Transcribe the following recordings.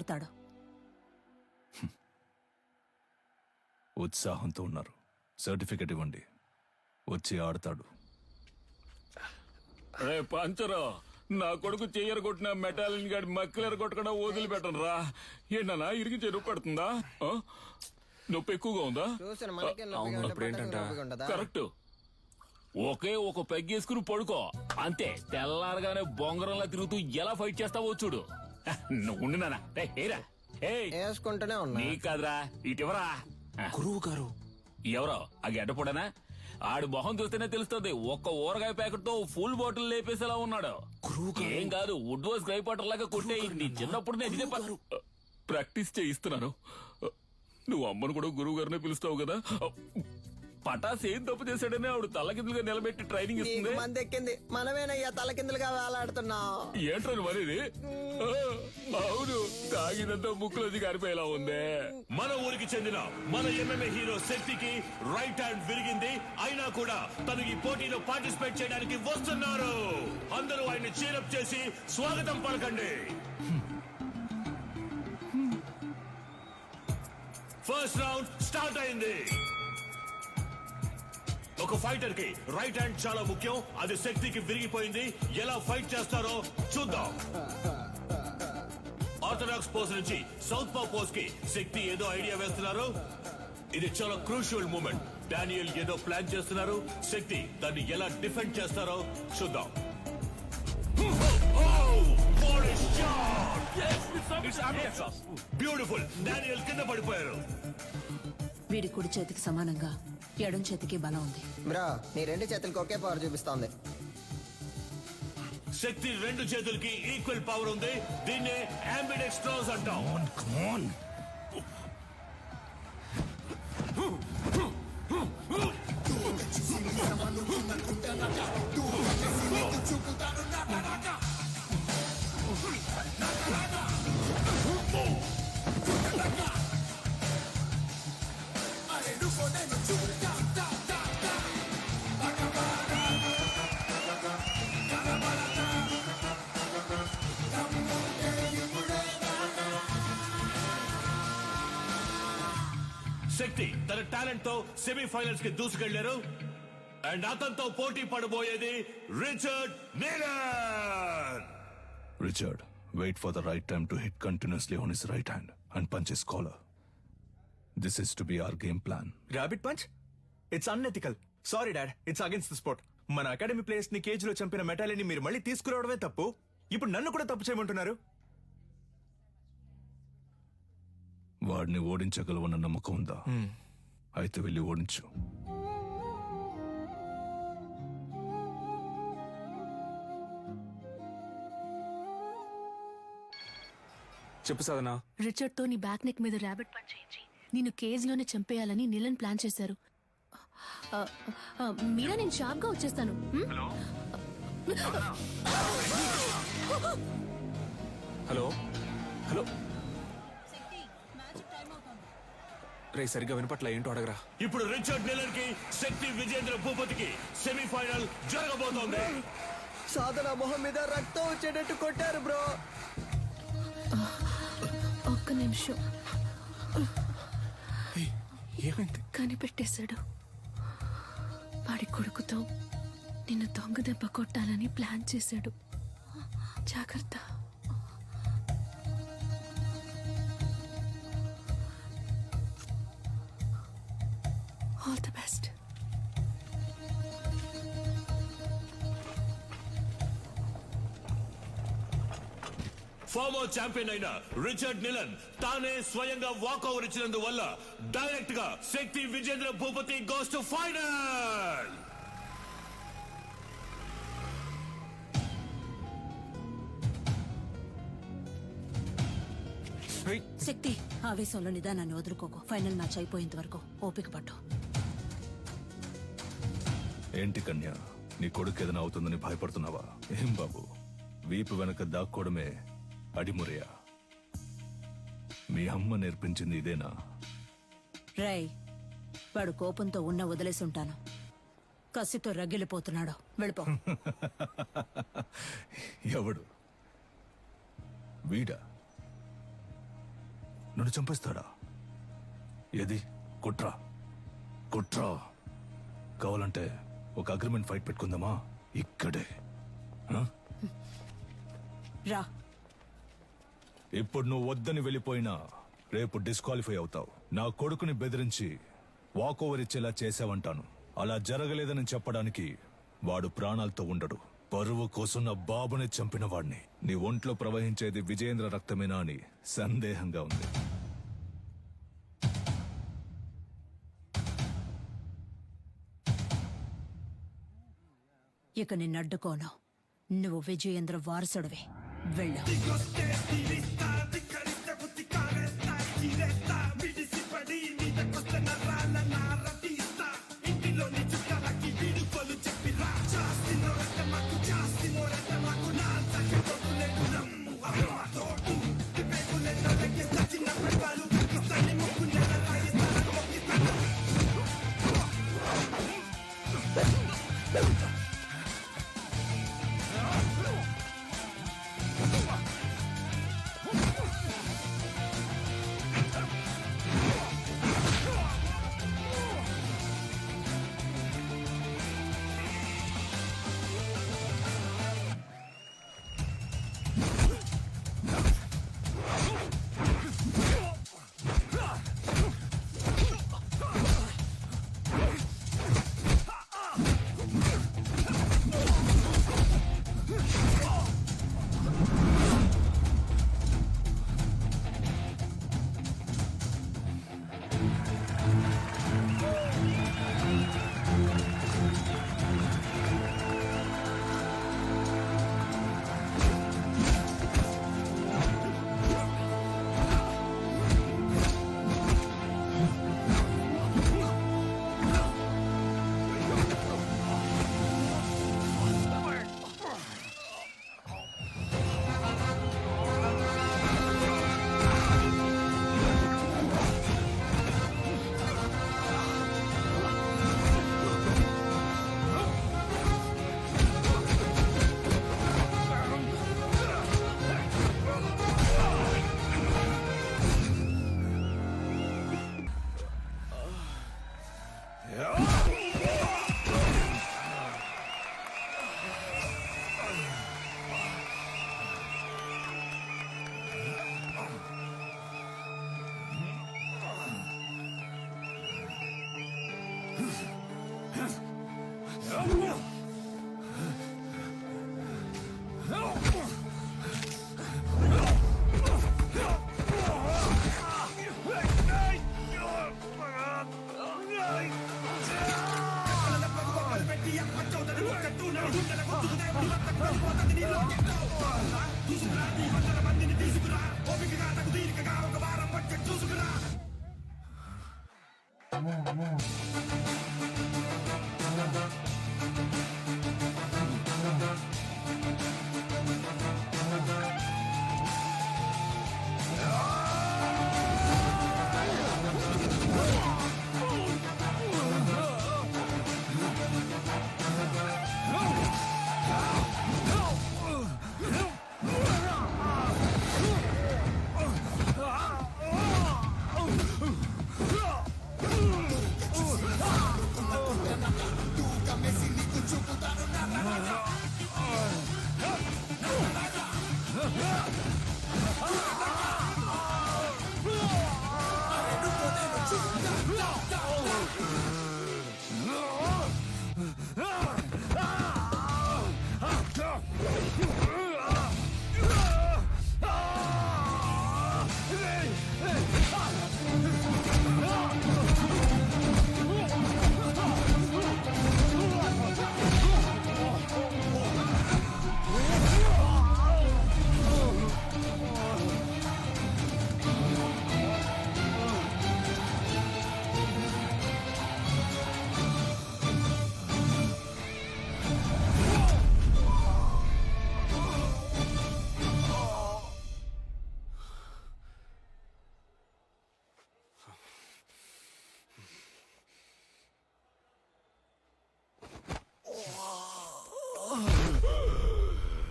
ఆడతాడు. ఉత్సాహంతో ఉన్నారు. సర్టిఫికెట్ ఇవ్వండి, వచ్చి ఆడతాడు. రే పంచరు, నా కొడుకు చెయ్యరు కొట్టిన మెటాలిన్ గాడి మక్కలేరు కొట్టకుండా వదిలిపెట్టను రా. ఏంటన్నా ఇరిగి చెరువు పడుతుందా? నొప్పి ఎక్కువగా ఉందా? కరెక్ట్. ఒకే ఒక పెగ్గేసుకుని పడుకో అంతే. తెల్లారగానే బొంగరంలా తిరుగుతూ ఎలా ఫైట్ చేస్తావో చూడు. నువ్వు ఉండినానా వేసుకుంటూనే ఉన్నా. నీ కాదురా, ఇటువరా. గురువు గారు ఎవరో ఆ గడ్డపడనా? ఆడు మొహం చూస్తేనే తెలుస్తుంది. ఒక్క ఊరగాయ ప్యాకెట్ తో ఫుల్ బాటిల్ లేపేసేలా ఉన్నాడు. ఏం కాదు, వుడ్ వాస్ గ్రైపాటర్ లాగా కొట్టే. నీ చిన్నప్పుడు నేను ప్రాక్టీస్ చేయిస్తున్నాను. నువ్వు అమ్మను కూడా గురువు గారినే పిలుస్తావు కదా. పటాస్ ఏం తప్పు చేశాడని ఆవిడ తలకిందులుగా నిలబెట్టి ట్రైనింగ్ ఇస్తుంది. మంది ఎక్కింది, మనమేనయ్యా తలకిందులుగా వేలాడుతున్నావు. ఏంట్రని మరిది? అవును, తాగినంత ముక్కులోది కారిపోయేలా ఉందే. మన ఊరికి చెందిన మన ఎంఎంఏ హీరో శక్తికి రైట్ హ్యాండ్ విరిగింది. అయినా కూడా తను ఈ పోటీలో పార్టిసిపేట్ చేయడానికి వస్తున్నారు. అందరూ ఆయన్ని చీరప్ చేసి స్వాగతం పలకండి. ఫస్ట్ రౌండ్ స్టార్ట్ అయింది. ఒక ఫైటర్ కి రైట్ హ్యాండ్ చాలా ముఖ్యం. అది శక్తికి విరిగిపోయింది. ఎలా ఫైట్ చేస్తారో చూద్దాం. ఆర్థడాక్స్ పోజ్ నుంచి సౌత్ పా పోజ్ కి శక్తి ఏదో ఐడియా వేస్తున్నారు. ఇది చాలా క్రూషియల్ మూమెంట్. డానియల్ ఏదో ప్లాన్ చేస్తున్నారు. శక్తి దాన్ని ఎలా డిఫెండ్ చేస్తారో చూద్దాం. బ్యూటిఫుల్. డానియల్ కింద పడిపోయారు. వీడి కుడి చేతికి సమానంగా ఎడం చేతికి బలం ఉంది. బ్రో, నీ రెండు చేతులకి ఒకే పవర్ చూపిస్తోంది. శక్తి రెండు చేతులకి ఈక్వల్ పవర్ ఉంది. దీన్నే అంబిడెక్స్ట్రోస్ అంటాం. శక్తి తన టాలెంట్ తో సెమీఫైనల్స్ కి దూసుకెళ్లారు. అండ్ అతనితో పోటీ పడబోయేది Richard నీలన్. Richard, wait for the right time to hit continuously on his right hand and punch his collar. This is to be our game plan. Rabbit punch? It's unethical. Sorry dad, it's against the sport. మన academy players ని cage లో చంపిన మెటాలిని మీరు మళ్ళీ తీసుకురావడమే తప్పు. ఇప్పుడు నన్ను కూడా తప్పు చేయమంటున్నారు. వాడిని ఓడించగలవన్న నమ్మకం ఉందా? అయితే వెళ్ళి ఓడించు. చెప్పు సాధనా. రిచర్డ్ తో నీ బ్యాక్ నెక్ మీద ర్యాబిట్ పంచ్ చేయించి నిన్ను కేజ్ లోనే చంపేయాలని నీలన్ ప్లాన్ చేశారు. మీరా, నేను షార్ప్ గా వచ్చేస్తాను. హలో హలో రే, సరిగ్గా వినపట్ల, ఏంటో అడగరా. ఇప్పుడు రిచర్డ్ నీలన్ కి శక్తి విజేంద్ర భూపతికి సెమీఫైనల్ జరగబోతోంది. సాధన మొహం మీద రక్తం వచ్చేటట్టు కొట్టారు బ్రో. ఒక్క నిమిషం. ఏమైంది? కనిపెట్టేశాడు. వాడి కొడుకుతో నిన్ను దొంగ దెబ్బ కొట్టాలని ప్లాన్ చేశాడు. జాగ్రత్త. All the best. Former champion అయిన రిచర్డ్ నీలన్ తానే స్వయంగా వాకౌవర్ ఇచ్చినందువల్ల డైరెక్ట్ గా Shakti Vijendra Bhupathi goes to final. Shakti, ఆవేశంలో నిదానాన్ని వదులుకోకు. ఫైనల్ మ్యాచ్ అయిపోయేంత వరకు ఓపిక పట్టు. ఏంటి కన్య, నీ కొడుకు ఏదైనా అవుతుందని భయపడుతున్నావా? ఏం బాబు, వీపు వెనక దాక్కోవడమే అడిమురయా? మీ అమ్మ నేర్పించింది ఇదేనా? రై, వాడు కోపంతో వదిలేసి ఉంటాను. కసితో రగిలిపోతున్నాడు. వెళ్ళిపో. ఎవడు వీడా? నన్ను చంపేస్తాడా? ఏది కుట్రా కుట్రా కావాలంటే ఒక అగ్రిమెంట్ ఫైట్ పెట్టుకుందామా ఇక్కడే? ఆ? రా. ఇప్పుడు నువ్వు వద్దని వెళ్ళిపోయినా రేపు డిస్క్వాలిఫై అవుతావు. నా కొడుకుని బెదిరించి వాకోవర్ ఇచ్చేలా చేసావంటాను. అలా జరగలేదని చెప్పడానికి వాడు ప్రాణాలతో ఉండడు. పరువు కోసం నా బాబుని చంపిన వాడిని. నీ ఒంట్లో ప్రవహించేది విజయేంద్ర రక్తమేనా అని సందేహంగా ఉంది. ఇక నిన్నడ్డుకోను. నువ్వు విజయేంద్ర వారసుడివి. వెళ్ళు.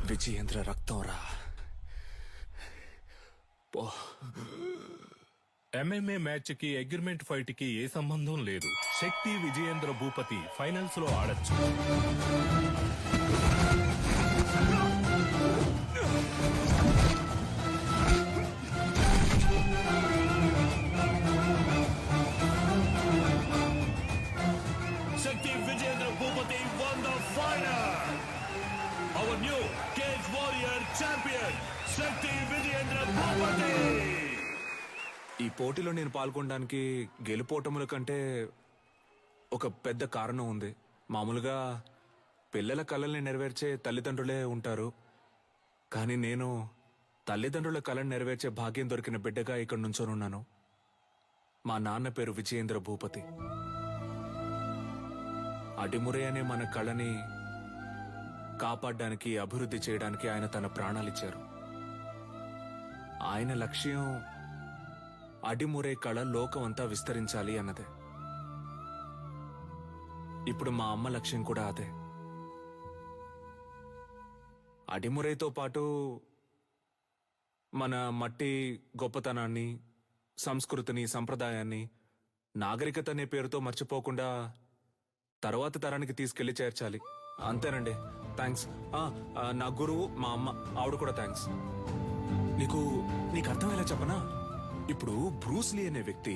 విజయేంద్ర రక్తం రా. పో ఎంఎంఏ మ్యాచ్ కి అగ్రిమెంట్ ఫైట్ కి ఏ సంబంధం లేదు. శక్తి విజయేంద్ర భూపతి ఫైనల్స్ లో ఆడొచ్చు. Shakti Vijayendra Bhupati won the final. Our new Cage Warrior champion, Shakti Vijayendra Bhupati. ఈ పోటీలో నేను పాల్గొనడానికి గెలుపోటముల కంటే ఒక పెద్ద కారణం ఉంది. మామూలుగా పిల్లల కలల్ని నెరవేర్చే తల్లిదండ్రులే ఉంటారు, కానీ నేను తల్లిదండ్రుల కళను నెరవేర్చే భాగ్యం దొరికిన బిడ్డగా ఇక్కడ నుంచోనున్నాను. మా నాన్న పేరు విజయేంద్ర భూపతి. అడిమురే అనే మన కళని కాపాడడానికి, అభివృద్ధి చేయడానికి ఆయన తన ప్రాణాలిచ్చారు. ఆయన లక్ష్యం అడిమురే కళ లోకం అంతా విస్తరించాలి అన్నదే. ఇప్పుడు మా అమ్మ లక్ష్యం కూడా అదే. అడిమురేతో పాటు మన మట్టి గొప్పతనాన్ని, సంస్కృతిని, సంప్రదాయాన్ని, నాగరికత అనే పేరుతో మర్చిపోకుండా తర్వాత తరానికి తీసుకెళ్లి చేర్చాలి. అంతేనండి. థ్యాంక్స్. నా గురువు మా అమ్మ, ఆవిడ కూడా థ్యాంక్స్. నీకు అర్థమయ్యేలా చెప్పనా? ఇప్పుడు బ్రూస్లీ అనే వ్యక్తి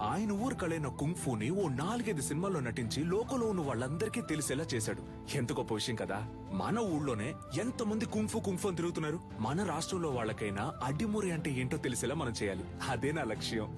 ఆయన ఊరు కళైన కుంగ్ఫూని ఓ 4-5 సినిమాల్లో నటించి లోకంలో ఉన్న వాళ్ళందరికీ తెలిసేలా చేశాడు. ఎంత గొప్ప విషయం కదా. మన ఊళ్ళోనే ఎంతమంది కుంఫు అని తిరుగుతున్నారు. మన రాష్ట్రంలో వాళ్ళకైనా అడ్డిమురి అంటే ఏంటో తెలిసేలా మనం చేయాలి. అదే నా లక్ష్యం.